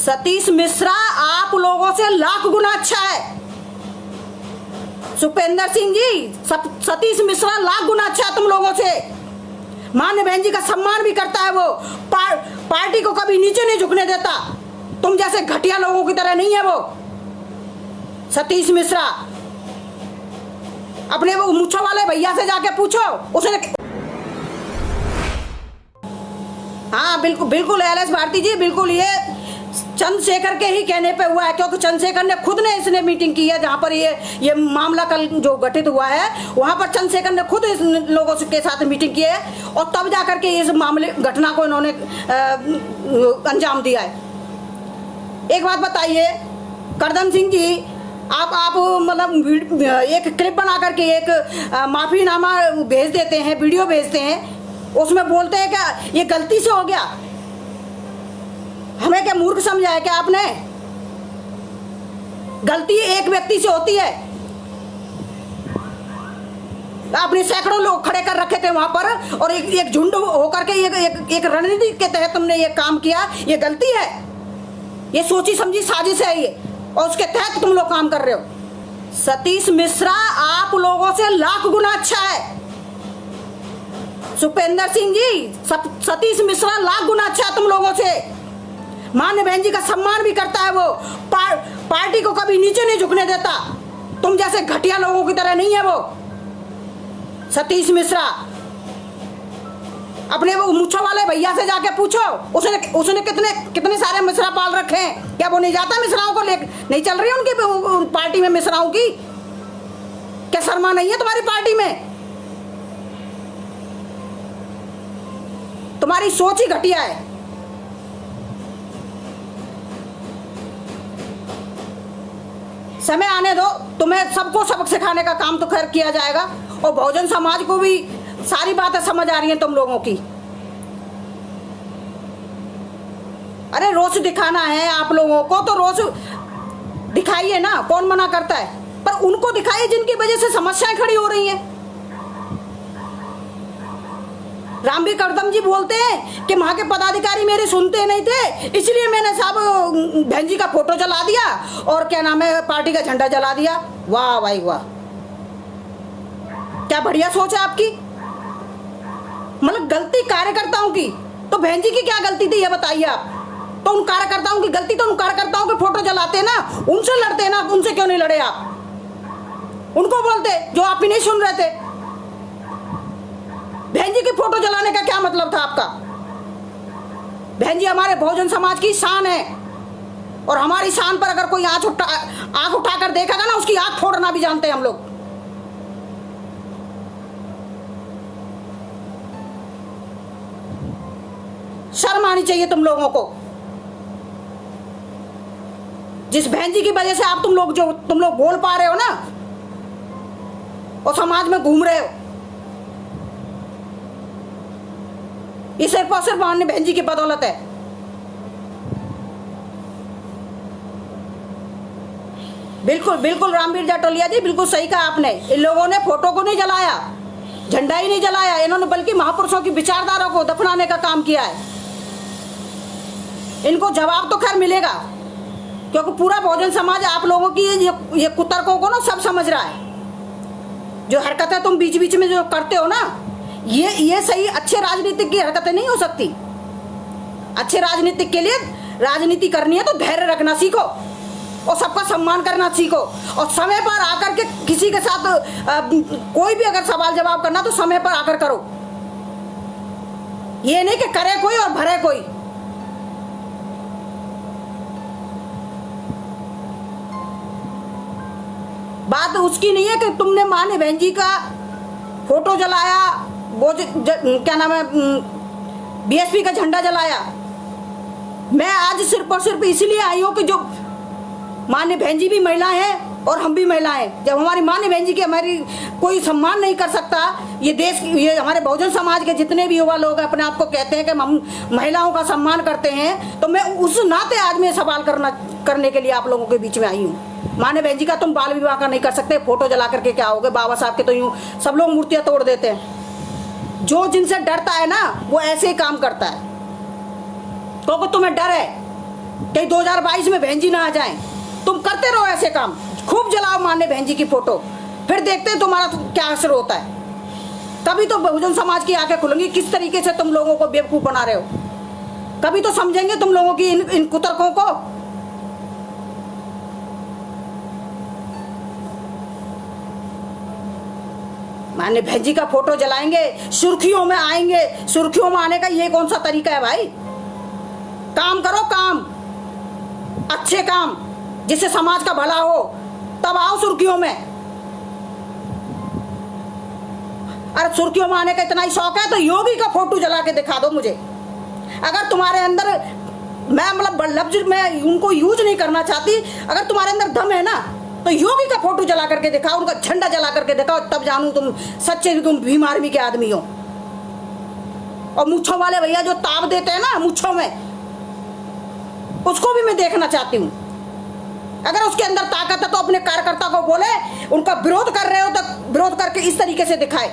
सतीश मिश्रा आप लोगों से लाख गुना अच्छा है। सुपेंद्र सिंह जी, सतीश मिश्रा लाख गुना अच्छा है तुम लोगों से। मान्य बहन जी का सम्मान भी करता है वो, पार्टी को कभी नीचे नहीं झुकने देता। तुम जैसे घटिया लोगों की तरह नहीं है वो सतीश मिश्रा। अपने वो मूछों वाले भैया से जाके पूछो, उसने। हाँ बिल्कुल बिल्कुल एल एस भारती जी, बिल्कुल ये चंद्रशेखर के ही कहने पे हुआ है, क्योंकि चंद्रशेखर ने खुद ने इसने मीटिंग की है जहां पर ये मामला कल जो घटित हुआ है, वहां पर चंद्रशेखर ने खुद इस लोगों के साथ मीटिंग की है और तब जाकर के इस मामले घटना को इन्होंने अंजाम दिया है। एक बात बताइए करदम सिंह जी, आप मतलब एक क्लिप बना करके एक माफीनामा भेज देते हैं, वीडियो भेजते हैं, उसमें बोलते हैं क्या ये गलती से हो गया। हमें क्या मूर्ख समझा है क्या आपने? गलती एक व्यक्ति से होती है। आपने सैकड़ों लोग खड़े कर रखे थे वहां पर और एक झुंड होकर के एक रणनीति के तहत तुमने ये काम किया। ये गलती है, ये सोची समझी साजिश है ये, और उसके तहत तुम लोग काम कर रहे हो। सतीश मिश्रा आप लोगों से लाख गुना अच्छा है। सुपेंद्र सिंह जी, सतीश मिश्रा लाख गुना अच्छा है तुम लोगों से। मान्य बहन जी का सम्मान भी करता है वो, पार्टी को कभी नीचे नहीं झुकने देता। तुम जैसे घटिया लोगों की तरह नहीं है वो सतीश मिश्रा। अपने वो मूछों वाले भैया से जाके पूछो, उसने कितने सारे मिश्रा पाल रखे हैं। क्या वो नहीं जाता मिश्राओं को लेकर? नहीं चल रही उनकी पार्टी में मिश्राओं की? क्या शर्मा नहीं है तुम्हारी पार्टी में? तुम्हारी सोच ही घटिया है। समय आने दो, तुम्हें सबको सबक सिखाने का काम तो खैर किया जाएगा, और बहुजन समाज को भी सारी बातें समझ आ रही हैं तुम लोगों की। अरे रोष दिखाना है आप लोगों को तो रोष दिखाइए ना, कौन मना करता है, पर उनको दिखाइए जिनकी वजह से समस्याएं खड़ी हो रही हैं। रामबीर करदम जी बोलते हैं कि वहां के पदाधिकारी मेरे सुनते नहीं थे, इसलिए मैंने साहब बहन जी का फोटो जला दिया और क्या नाम है पार्टी का झंडा जला दिया। वाह भाई वाह, क्या बढ़िया सोच है आपकी। मतलब गलती कार्यकर्ताओं की, तो बहन जी की क्या गलती थी ये बताइए आप। तो उन कार्यकर्ताओं की गलती, तो उन कार्यकर्ताओं के फोटो जलाते ना, उनसे लड़ते ना, उनसे क्यों नहीं लड़े आप? उनको बोलते जो आप ही नहीं सुन रहे थे। बहन जी की फोटो जलाने का क्या मतलब था आपका? बहन जी हमारे बहुजन समाज की शान है, और हमारी शान पर अगर कोई आंख उठाकर देखेगा ना, उसकी आंख फोड़ना भी जानते हैं हम लोग। शर्म आनी चाहिए तुम लोगों को। जिस बहन जी की वजह से आप तुम लोग बोल पा रहे हो ना, और समाज में घूम रहे हो, ये सिर्फ और सिर्फ माननीय बहन जी की बदौलत है। बिल्कुल बिल्कुल रामबीर जाटोलिया जी, बिल्कुल सही कहा आपने। इन लोगों ने फोटो को नहीं जलाया, झंडा ही नहीं जलाया, इन्होंने बल्कि महापुरुषों की विचारधारा को दफनाने का काम किया है। इनको जवाब तो खैर मिलेगा, क्योंकि पूरा बहुजन समाज आप लोगों की ये कुतर्कों को ना सब समझ रहा है। जो हरकतें तुम बीच बीच में जो करते हो ना, ये सही अच्छे राजनीतिक की हरकतें नहीं हो सकती। अच्छे राजनीतिक के लिए राजनीति करनी है तो धैर्य रखना सीखो, और सबका सम्मान करना सीखो, और समय पर आकर के किसी के साथ कोई भी अगर सवाल जवाब करना तो समय पर आकर करो। ये नहीं कि करे कोई और भरे कोई। बात उसकी नहीं है कि तुमने मान्य बहन जी का फोटो जलाया, वो क्या नाम है बीएसपी का झंडा जलाया। मैं आज सिर्फ और सिर्फ इसलिए आई हूं कि जो मान्य बहन जी भी महिला हैं और हम भी महिला हैं। जब हमारी मान्य बहन जी की हमारी कोई सम्मान नहीं कर सकता, ये देश, ये हमारे बहुजन समाज के जितने भी युवा लोग अपने आप को कहते हैं कि हम महिलाओं का सम्मान करते हैं, तो मैं उस नाते आज मैं सवाल करने के लिए आप लोगों के बीच में आई हूँ। मान्य बहन जी का तुम बाल विवाह का नहीं कर सकते, फोटो जला करके क्या होगे। बाबा साहब के तो यूं सब लोग मूर्तियां तोड़ देते हैं। जो जिनसे डरता है ना, वो ऐसे ही काम करता है, क्योंकि तुम्हें डर है। कहीं 2022 में बहन जी ना आ जाए। तुम करते रहो ऐसे काम, खूब जलाओ माननीय बहन जी की फोटो, फिर देखते हैं तुम्हारा क्या असर होता है। कभी तो बहुजन समाज की आंखें खुलेंगी किस तरीके से तुम लोगों को बेवकूफ बना रहे हो, कभी तो समझेंगे तुम लोगों की इन कुतर्कों को। माननीय बहन जी का फोटो जलाएंगे, सुर्खियों में आएंगे। सुर्खियों में आने का ये कौन सा तरीका है भाई? काम करो, काम अच्छे काम जिससे समाज का भला हो, तब आओ सुर्खियों में। अरे सुर्खियों में आने का इतना ही शौक है तो योगी का फोटो जला के दिखा दो मुझे। अगर तुम्हारे अंदर, मैं मतलब लफ्ज मैं उनको यूज नहीं करना चाहती, अगर तुम्हारे अंदर दम है ना तो योगी का फोटो जला करके दिखाओ, उनका झंडा जला करके दिखाओ, तब जानू तुम सच्चे तुम भीम आर्मी के आदमी हो। और मुच्छों वाले भैया जो ताप देते हैं ना मुच्छों में, उसको भी मैं देखना चाहती हूँ। अगर उसके अंदर ताकत है तो अपने कार्यकर्ता को बोले, उनका विरोध कर रहे हो तो विरोध करके इस तरीके से दिखाए।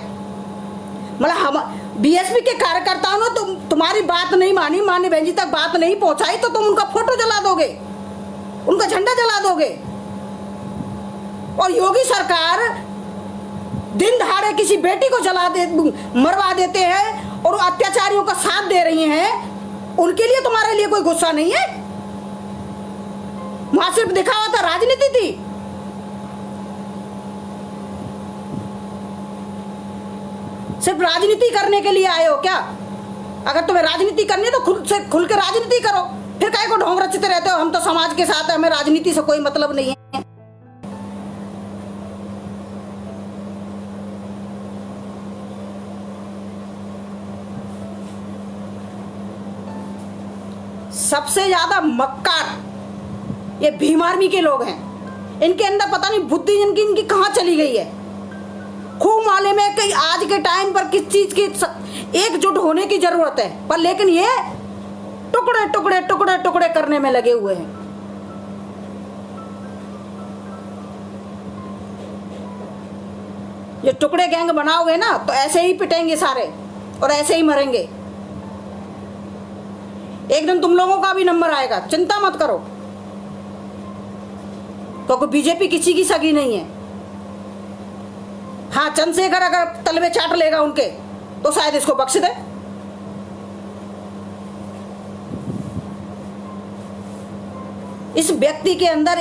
मतलब हम बीएसपी के कार्यकर्ताओं ने तुम्हारी बात नहीं मानी, माननीय बहन जी तक बात नहीं पहुंचाई, तो तुम उनका फोटो जला दोगे, उनका झंडा जला दोगे। और योगी सरकार दिन दहाड़े किसी बेटी को मरवा देते हैं और अत्याचारियों का साथ दे रही हैं, उनके लिए तुम्हारे लिए कोई गुस्सा नहीं है? वहां सिर्फ दिखावा था, राजनीति थी। सिर्फ राजनीति करने के लिए आए हो क्या? अगर तुम्हें राजनीति करनी है तो खुल के राजनीति करो, फिर काहे को ढोंग रचते रहते हो हम तो समाज के साथ है, हमें राजनीति से कोई मतलब नहीं है। सबसे ज्यादा मक्कार ये भीम आर्मी के लोग हैं। इनके अंदर पता नहीं बुद्धि इनकी कहां चली गई है। खूब माले में कि आज के टाइम पर किस चीज की एकजुट होने की जरूरत है, पर लेकिन ये टुकड़े टुकड़े टुकड़े टुकड़े करने में लगे हुए हैं। ये टुकड़े गैंग बनाओगे ना तो ऐसे ही पिटेंगे सारे और ऐसे ही मरेंगे। एक दिन तुम लोगों का भी नंबर आएगा, चिंता मत करो, क्योंकि बीजेपी किसी की सगी नहीं है। हाँ, चंद्रशेखर अगर तलवे चाट लेगा उनके तो शायद इसको बख्श दे। इस व्यक्ति के अंदर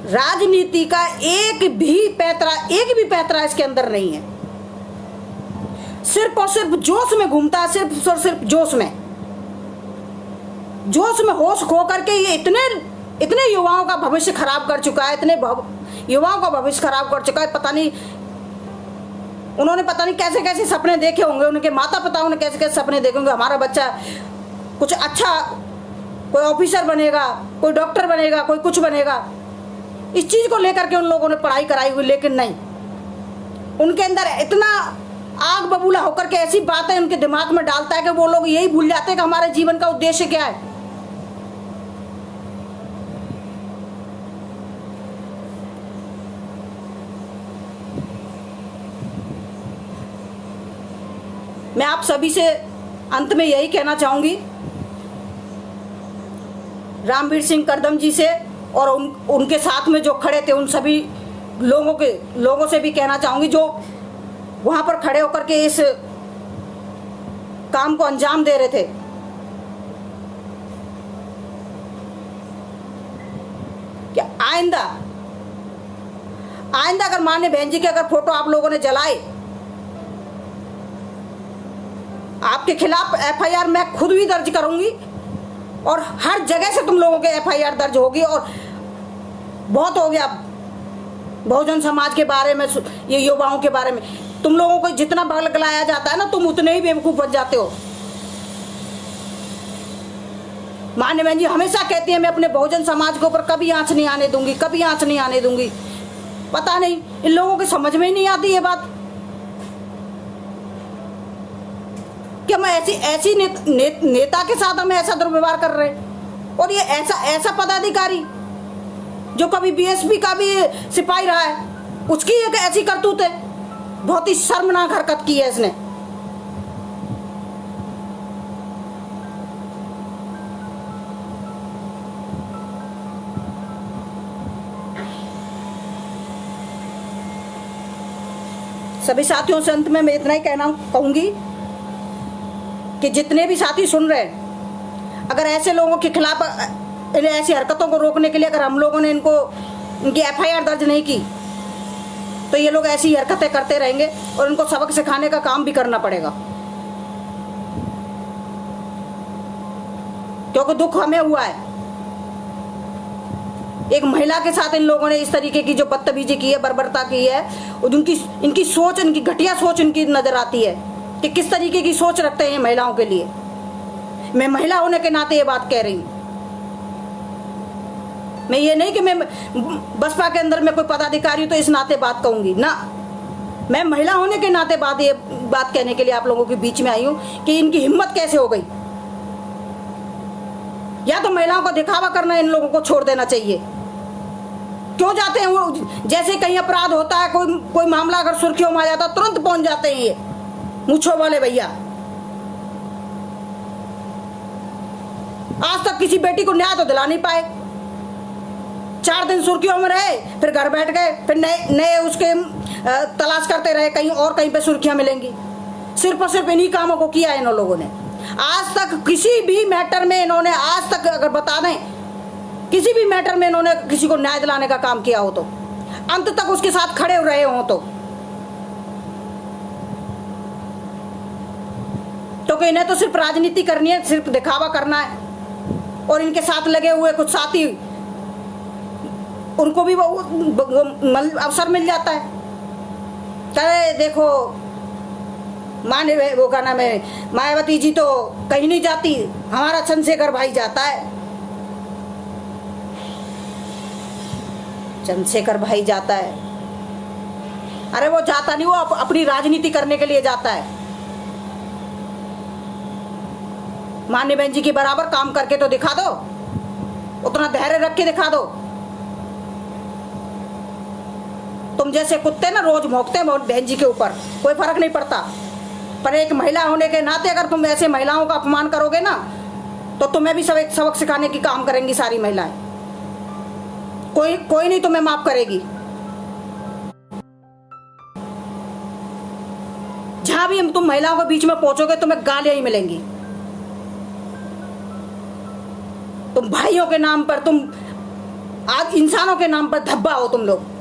राजनीति का एक भी पैतरा इसके अंदर नहीं है। सिर्फ और सिर्फ जोश में घूमता है, सिर्फ और सिर्फ जोश में होश खो करके ये इतने युवाओं का भविष्य खराब कर चुका है, युवाओं का भविष्य खराब कर चुका है। उन्होंने पता नहीं कैसे कैसे सपने देखे होंगे, उनके माता पिताओं ने कैसे कैसे सपने देखे होंगे, हमारा बच्चा कुछ अच्छा, कोई ऑफिसर बनेगा, कोई डॉक्टर बनेगा, कोई कुछ बनेगा। इस चीज को लेकर के उन लोगों ने पढ़ाई कराई हुई, लेकिन नहीं, उनके अंदर इतना आग बबूला होकर के ऐसी बातें उनके दिमाग में डालता है कि वो लोग यही भूल जाते हैं कि हमारे जीवन का उद्देश्य क्या है। मैं आप सभी से अंत में यही कहना चाहूंगी, रामवीर सिंह करदम जी से और उनके साथ में जो खड़े थे उन सभी लोगों से भी कहना चाहूंगी, जो वहां पर खड़े होकर के इस काम को अंजाम दे रहे थे, कि आइंदा अगर माननीय बहन जी के अगर फोटो आप लोगों ने जलाए, आपके खिलाफ एफआईआर मैं खुद भी दर्ज करूंगी और हर जगह से तुम लोगों के एफआईआर दर्ज होगी। और बहुत हो गया बहुजन समाज के बारे में, ये युवाओं के बारे में तुम लोगों को जितना बगलाया जाता है ना, तुम उतने ही बेवकूफ बन जाते हो। माननीय बहन जी हमेशा कहती है मैं अपने बहुजन समाज के ऊपर कभी आंच नहीं आने दूंगी, कभी आंच नहीं आने दूंगी। पता नहीं इन लोगों के समझ में ही नहीं आती ये बात कि मैं ऐसी नेता के साथ हमें ऐसा दुर्व्यवहार कर रहे हैं। और ये ऐसा पदाधिकारी जो कभी बीएसपी का भी सिपाही रहा है, उसकी एक ऐसी करतूत है, बहुत ही शर्मनाक हरकत की है इसने। सभी साथियों से अंत में मैं इतना ही कहना कहूँगी कि जितने भी साथी सुन रहे हैं, अगर ऐसे लोगों के खिलाफ ऐसी हरकतों को रोकने के लिए अगर हम लोगों ने इनकी FIR दर्ज नहीं की तो ये लोग ऐसी हरकतें करते रहेंगे और इनको सबक सिखाने का काम भी करना पड़ेगा, क्योंकि दुख हमें हुआ है। एक महिला के साथ इन लोगों ने इस तरीके की जो बदतमीजी की है, बर्बरता की है, और इनकी सोच, इनकी घटिया सोच इनकी नजर आती है कि किस तरीके की सोच रखते हैं महिलाओं के लिए। मैं महिला होने के नाते ये बात कह रही हूं। मैं ये नहीं कि मैं बसपा के अंदर मैं कोई पदाधिकारी हूं तो इस नाते बात कहूंगी ना, मैं महिला होने के नाते ये बात कहने के लिए आप लोगों के बीच में आई हूं कि इनकी हिम्मत कैसे हो गई। या तो महिलाओं को दिखावा करना इन लोगों को छोड़ देना चाहिए। क्यों जाते हैं वो, जैसे कहीं अपराध होता है, कोई मामला अगर सुर्खियों में आ जाता तुरंत पहुंच जाते हैं ये मूंछों वाले भैया। आज तक किसी बेटी को न्याय तो दिला नहीं पाए। 4 दिन सुर्खियों में रहे, फिर घर बैठ गए, फिर नए उसके तलाश करते रहे, कहीं पे सुर्खियां मिलेंगी। सिर्फ और सिर्फ इन्हीं कामों को किया है इन लोगों ने। आज तक किसी भी मैटर में इन्होंने, आज तक अगर बता दें, किसी भी मैटर में इन्होंने किसी को न्याय दिलाने का काम किया हो तो, अंत तक उसके साथ खड़े रहे हो तो, क्योंकि इन्हें तो सिर्फ राजनीति करनी है, सिर्फ दिखावा करना है। और इनके साथ लगे हुए कुछ साथी, उनको भी वो अवसर मिल जाता है। कहे देखो वो का नाम है, मायावती जी तो कहीं नहीं जाती, हमारा चंद्रशेखर भाई जाता है। चंद्रशेखर भाई जाता है, अरे वो जाता नहीं, वो अपनी राजनीति करने के लिए जाता है। माननीय बहन जी के बराबर काम करके तो दिखा दो, उतना धैर्य रख के दिखा दो। तुम जैसे कुत्ते ना रोज भौंकते हैं बहन जी के ऊपर, कोई फर्क नहीं पड़ता, पर एक महिला होने के नाते अगर तुम ऐसे महिलाओं का अपमान करोगे ना तो तुम्हें भी सबक सिखाने की काम करेंगी सारी महिलाएं। कोई नहीं तुम्हें माफ करेगी। जहां भी तुम महिलाओं के बीच में पहुंचोगे तुम्हें गालियां ही मिलेंगी। तुम भाइयों के नाम पर, तुम आज इंसानों के नाम पर धब्बा हो तुम लोग।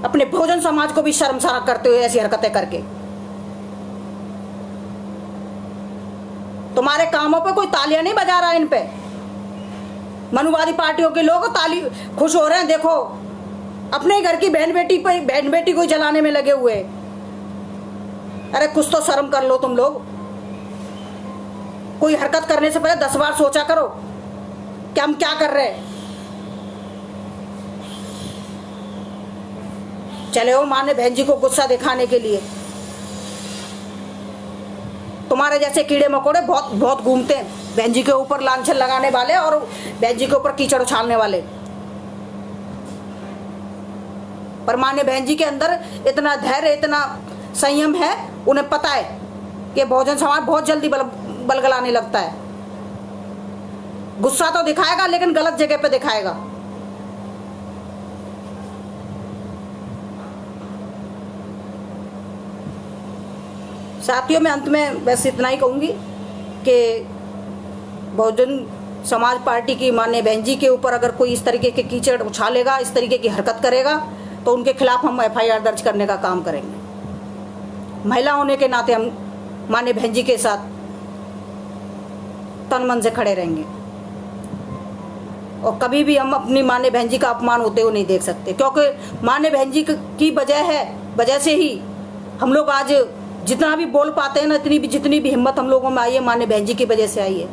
अपने बहुजन समाज को भी शर्मसार करते हुए ऐसी हरकतें करके। तुम्हारे कामों पे कोई तालियां नहीं बजा रहा है। इन पे मनुवादी पार्टियों के लोग ताली खुश हो रहे हैं। देखो अपने घर की बहन बेटी को जलाने में लगे हुए। अरे कुछ तो शर्म कर लो तुम लोग। कोई हरकत करने से पहले 10 बार सोचा करो कि हम क्या कर रहे हैं। चले हो माने बहन जी को गुस्सा दिखाने के लिए। तुम्हारे जैसे कीड़े मकोड़े बहुत घूमते हैं बहन जी के ऊपर लांछन लगाने वाले और बहन जी के ऊपर कीचड़ उछालने वाले। पर माने बहन जी के अंदर इतना धैर्य, इतना संयम है, उन्हें पता है कि बहुजन समाज बहुत जल्दी बलगलाने लगता है। गुस्सा तो दिखाएगा लेकिन गलत जगह पे दिखाएगा। साथियों, मैं अंत में बस इतना ही कहूंगी कि बहुजन समाज पार्टी की माननीय बहन जी के ऊपर अगर कोई इस तरीके के कीचड़ उछालेगा, इस तरीके की हरकत करेगा तो उनके खिलाफ हम FIR दर्ज करने का काम करेंगे। महिला होने के नाते हम माननीय बहन जी के साथ तन मन से खड़े रहेंगे और कभी भी हम अपनी माननीय बहन जी का अपमान होते हुए नहीं देख सकते, क्योंकि माननीय बहन जी की वजह से ही हम लोग आज जितना भी बोल पाते हैं ना, जितनी भी हिम्मत हम लोगों में आई है माननीय बहन जी की वजह से आई है।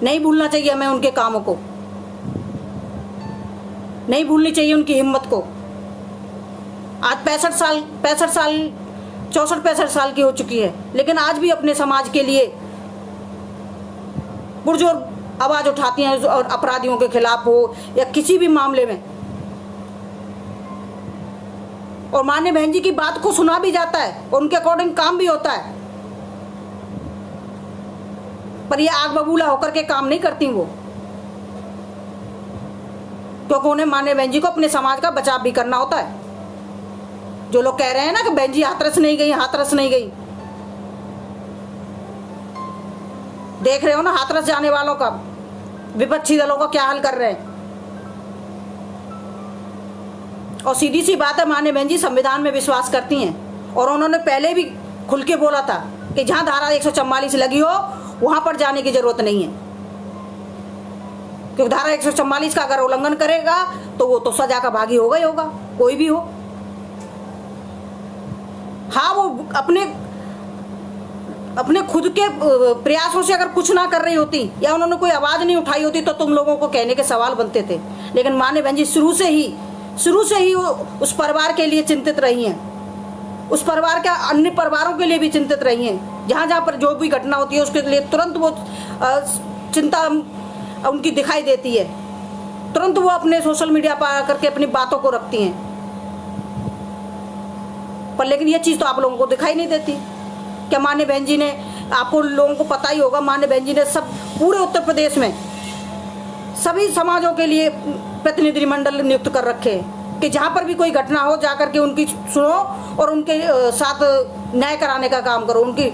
नहीं भूलना चाहिए हमें उनके कामों को, नहीं भूलनी चाहिए उनकी हिम्मत को। आज 64-65 साल की हो चुकी है, लेकिन आज भी अपने समाज के लिए पुरजोर आवाज उठाती हैं और अपराधियों के खिलाफ हो या किसी भी मामले में। और माननीय बहन जी की बात को सुना भी जाता है और उनके अकॉर्डिंग काम भी होता है। पर ये आग बबूला होकर के काम नहीं करती वो, क्योंकि उन्हें माननीय बहन जी को अपने समाज का बचाव भी करना होता है। जो लोग कह रहे हैं ना कि बहन जी हाथरस नहीं गई, हाथरस नहीं गई, देख रहे हो ना हाथरस जाने वालों का, विपक्षी दलों का क्या हाल कर रहे हैं। और सीधी सी बात है, माननीय बहन जी संविधान में विश्वास करती हैं और उन्होंने पहले भी खुल के बोला था कि जहां धारा 144 लगी हो वहां पर जाने की जरूरत नहीं है, क्योंकि धारा 144 का अगर उल्लंघन करेगा तो वो तो सजा का भागी होगा ही होगा, कोई भी हो। हाँ, वो अपने खुद के प्रयासों से अगर कुछ ना कर रही होती या उन्होंने कोई आवाज नहीं उठाई होती तो तुम लोगों को कहने के सवाल बनते थे। लेकिन माननीय बहन जी शुरू से ही वो उस परिवार के लिए चिंतित रही हैं, उस परिवार के अन्य परिवारों के लिए भी चिंतित रही हैं। जहां जहां पर जो भी घटना होती है उसके लिए तुरंत वो चिंता उनकी दिखाई देती है, तुरंत वो अपने सोशल मीडिया पर आकर के अपनी बातों को रखती हैं। पर लेकिन ये चीज तो आप लोगों को दिखाई नहीं देती। क्या माननीय बहन जी ने, आपको लोगों को पता ही होगा, माननीय बहन जी ने सब पूरे उत्तर प्रदेश में सभी समाजों के लिए प्रतिनिधिमंडल नियुक्त कर रखे हैं कि जहां पर भी कोई घटना हो जाकर के उनकी सुनो और उनके साथ न्याय कराने का काम करो। उनकी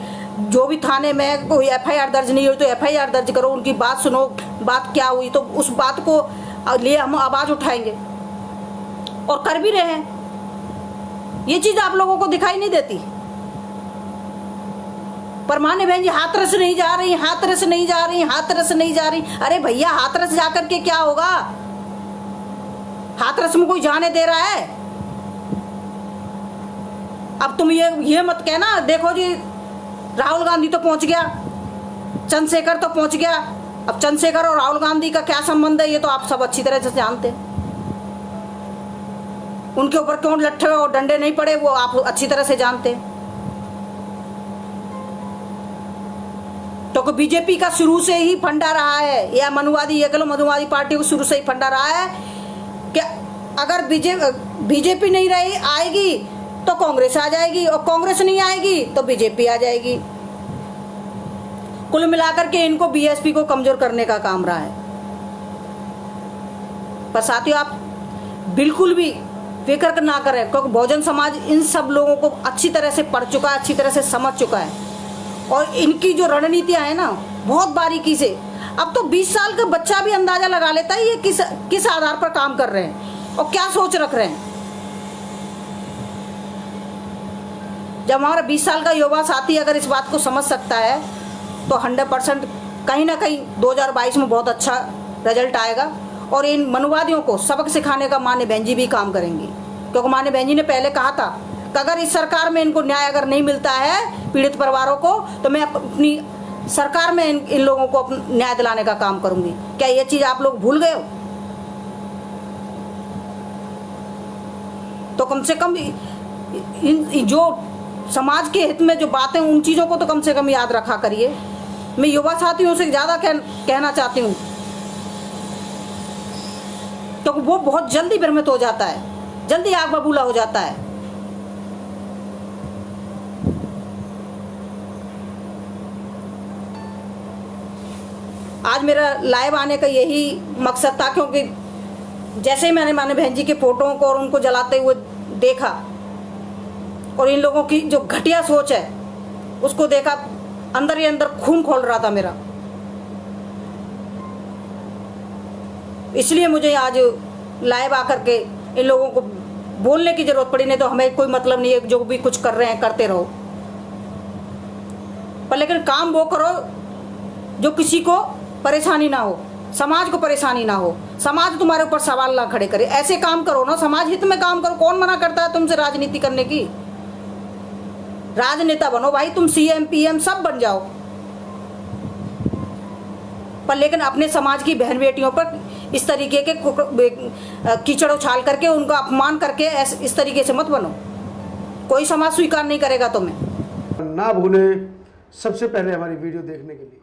जो भी थाने में कोई एफआईआर दर्ज नहीं हुई तो एफआईआर दर्ज करो, उनकी बात सुनो, बात क्या हुई तो उस बात को लिए हम आवाज उठाएंगे और कर भी रहे हैं। ये चीज आप लोगों को दिखाई नहीं देती। पर माननीय बहन जी हाथरस नहीं जा रही, हाथरस नहीं जा रही, हाथरस नहीं जा रही। अरे भैया, हाथरस जाकर के क्या होगा? हाथरस में कोई जाने दे रहा है? अब तुम ये मत कहना, देखो जी राहुल गांधी तो पहुंच गया, चंद्रशेखर तो पहुंच गया। अब चंद्रशेखर और राहुल गांधी का क्या संबंध है ये तो आप सब अच्छी तरह से जानते हैं। उनके ऊपर क्यों लट्ठे और डंडे नहीं पड़े वो आप अच्छी तरह से जानते हैं। तो बीजेपी का शुरू से ही फंडा रहा है, या मनुवादी, ये कह लो मनुवादी पार्टी को शुरू से ही फंडा रहा है कि अगर बीजेपी नहीं रही आएगी तो कांग्रेस आ जाएगी, और कांग्रेस नहीं आएगी तो बीजेपी आ जाएगी। कुल मिलाकर के इनको बीएसपी को कमजोर करने का काम रहा है। पर साथियों, आप बिल्कुल भी फिक्र ना करें, क्योंकि बहुजन समाज इन सब लोगों को अच्छी तरह से पढ़ चुका है, अच्छी तरह से समझ चुका है, और इनकी जो रणनीतियां है ना बहुत बारीकी से। अब तो 20 साल का बच्चा भी अंदाजा लगा लेता है ये किस आधार पर काम कर रहे हैं और क्या सोच रख रहे हैं। जब हमारा 20 साल का युवा साथी अगर इस बात को समझ सकता है तो 100% कहीं ना कहीं 2022 में बहुत अच्छा रिजल्ट आएगा। और इन मनुवादियों को सबक सिखाने का माननीय बहन जी भी काम करेंगी, क्योंकि माननीय बहन जी ने पहले कहा था कि अगर इस सरकार में इनको न्याय अगर नहीं मिलता है पीड़ित परिवारों को तो मैं अपनी सरकार में इन लोगों को न्याय दिलाने का काम करूंगी। क्या ये चीज आप लोग भूल गए हो? तो कम से कम जो समाज के हित में जो बातें उन चीजों को तो कम से कम याद रखा करिए। मैं युवा साथियों से ज्यादा कहना चाहती हूँ, तो वो बहुत जल्दी भ्रमित हो जाता है, जल्दी आग बबूला हो जाता है। आज मेरा लाइव आने का यही मकसद था, क्योंकि जैसे ही मैंने माननीय बहन जी के फोटों को और उनको जलाते हुए देखा और इन लोगों की जो घटिया सोच है उसको देखा, अंदर ही अंदर खून खोल रहा था मेरा। इसलिए मुझे आज लाइव आकर के इन लोगों को बोलने की जरूरत पड़ी, नहीं तो हमें कोई मतलब नहीं है, जो भी कुछ कर रहे हैं करते रहो, पर लेकिन काम वो करो जो किसी को परेशानी ना हो, समाज को परेशानी ना हो, समाज तुम्हारे ऊपर सवाल ना खड़े करे। ऐसे काम करो ना, समाज हित में काम करो। कौन मना करता है तुमसे राजनीति करने की? राजनेता बनो भाई, तुम सीएम पीएम सब बन जाओ, पर लेकिन अपने समाज की बहन बेटियों पर इस तरीके के कीचड़ उछाल करके उनका अपमान करके इस तरीके से मत बनो। कोई समाज स्वीकार नहीं करेगा तुम्हें। ना भूलें सबसे पहले हमारी वीडियो देखने के लिए